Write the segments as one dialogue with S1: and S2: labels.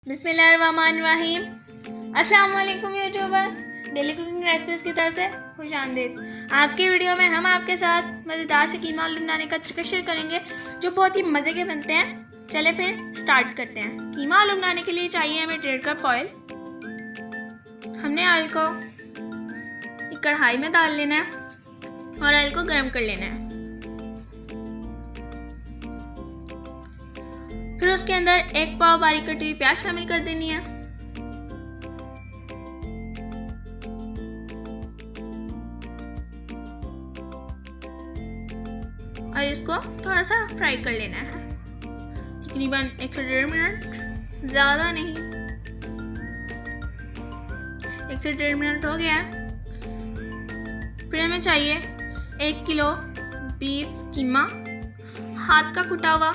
S1: बिस्मिल्लाहिर्रहमानिर्रहीम। अस्सलाम वालेकुम यूट्यूबर्स, डेली कुकिंग रेसिपीज़ की तरफ से खुश आमदीद। आज की वीडियो में हम आपके साथ मज़ेदार से कीमा आलू बनाने का तरीका शेयर करेंगे जो बहुत ही मज़े के बनते हैं। चले फिर स्टार्ट करते हैं। कीमा आलू बनाने के लिए चाहिए हमें 1.5 कप ऑयल। हमने ऑयल को एक कढ़ाई में डाल लेना है और ऑयल को गर्म कर लेना है। फिर उसके अंदर 1 पाव बारीक कटी हुई प्याज शामिल कर देनी है और इसको थोड़ा सा फ्राई कर लेना है, तकरीबन 1 से 1.5 मिनट, ज़्यादा नहीं। 1 से 1.5 मिनट हो गया। फिर हमें चाहिए 1 किलो बीफ कीमा, हाथ का कुटा हुआ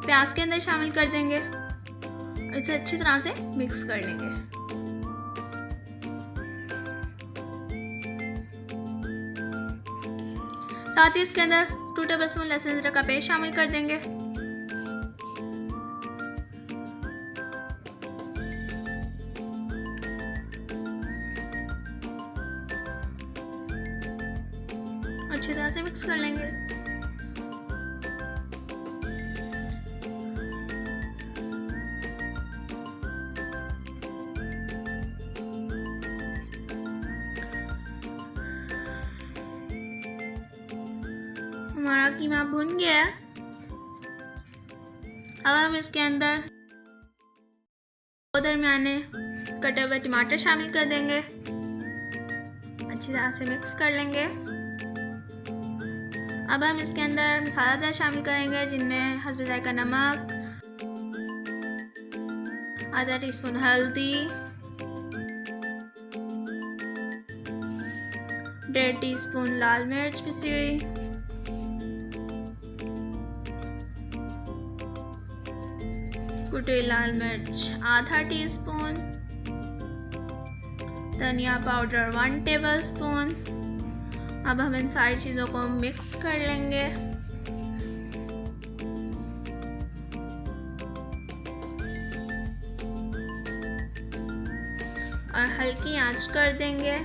S1: प्याज के अंदर शामिल कर देंगे और इसे अच्छी तरह से मिक्स कर लेंगे। साथ ही इसके अंदर 2 टेबलस्पून लहसुन अदरक का पेस्ट शामिल कर देंगे। अच्छी तरह से मिक्स कर लेंगे। हमारा कीमा भुन गया है। अब हम इसके अंदर 2 दरमियाने कटे हुए टमाटर शामिल कर देंगे, अच्छी तरह से मिक्स कर लेंगे। अब हम इसके अंदर मसाला जार शामिल करेंगे जिनमें हस्ब जायका नमक, आधा टीस्पून हल्दी, 1.5 टीस्पून लाल मिर्च पिसी हुई, कुटी हुई लाल मिर्च आधा टीस्पून, धनिया पाउडर 1 टेबलस्पून। अब हम इन सारी चीज़ों को मिक्स कर लेंगे और हल्की आंच कर देंगे।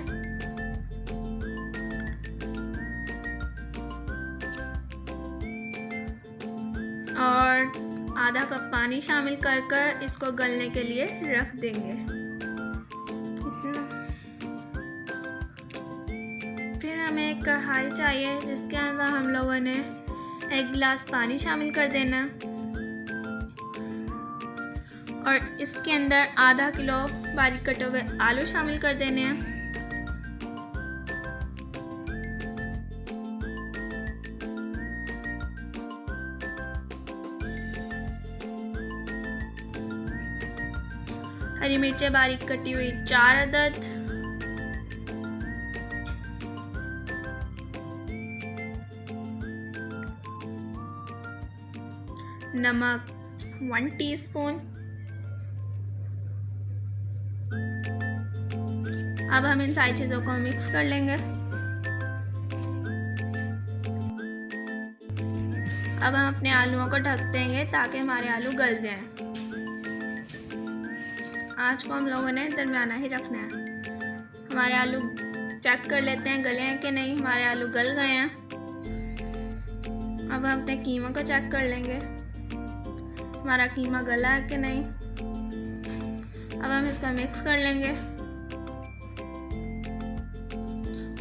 S1: और आधा कप पानी शामिल कर इसको गलने के लिए रख देंगे। फिर हमें एक कढ़ाई चाहिए जिसके अंदर हम लोगों ने 1 गिलास पानी शामिल कर देना और इसके अंदर आधा किलो बारीक कटे हुए आलू शामिल कर देने हैं। हरी मिर्चें बारीक कटी हुई 4 अदद, नमक 1 टीस्पून। अब हम इन सारी चीज़ों को मिक्स कर लेंगे। अब हम अपने आलूओं को ढक देंगे ताकि हमारे आलू गल जाएं। आँच को हम लोगों ने दरमियाना ही रखना है। हमारे आलू चेक कर लेते हैं गले हैं कि नहीं। हमारे आलू गल गए हैं। अब हम अपने कीमा को चेक कर लेंगे हमारा कीमा गला है कि नहीं। अब हम इसका मिक्स कर लेंगे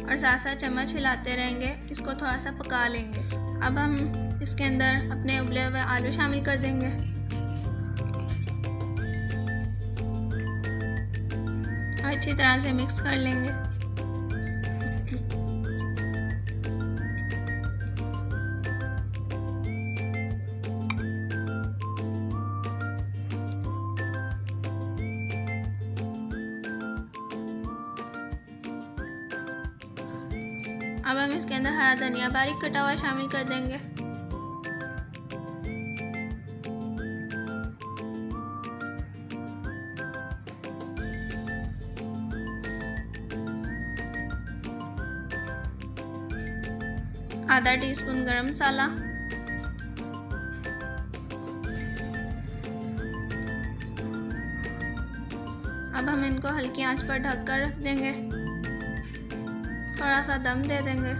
S1: और साथ साथ चम्मच हिलाते रहेंगे, इसको थोड़ा सा पका लेंगे। अब हम इसके अंदर अपने उबले हुए आलू शामिल कर देंगे। अच्छी तरह से मिक्स कर लेंगे। अब हम इसके अंदर हरा धनिया बारीक कटा हुआ शामिल कर देंगे। आधा टीस्पून गरम मसाला, अब हम इनको हल्की आंच पर ढक कर रख देंगे, थोड़ा सा दम दे देंगे।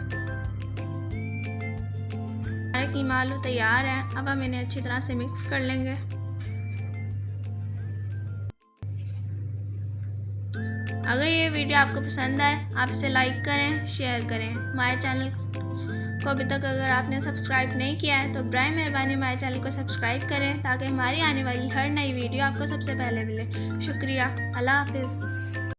S1: हमारे कीमा आलू तैयार हैं। अब हम इन्हें अच्छी तरह से मिक्स कर लेंगे। अगर ये वीडियो आपको पसंद आए, आप इसे लाइक करें, शेयर करें। हमारे चैनल को अभी तक अगर आपने सब्सक्राइब नहीं किया है तो बराए मेहरबानी हमारे चैनल को सब्सक्राइब करें ताकि हमारी आने वाली हर नई वीडियो आपको सबसे पहले मिले। शुक्रिया। अल्लाह हाफिज़।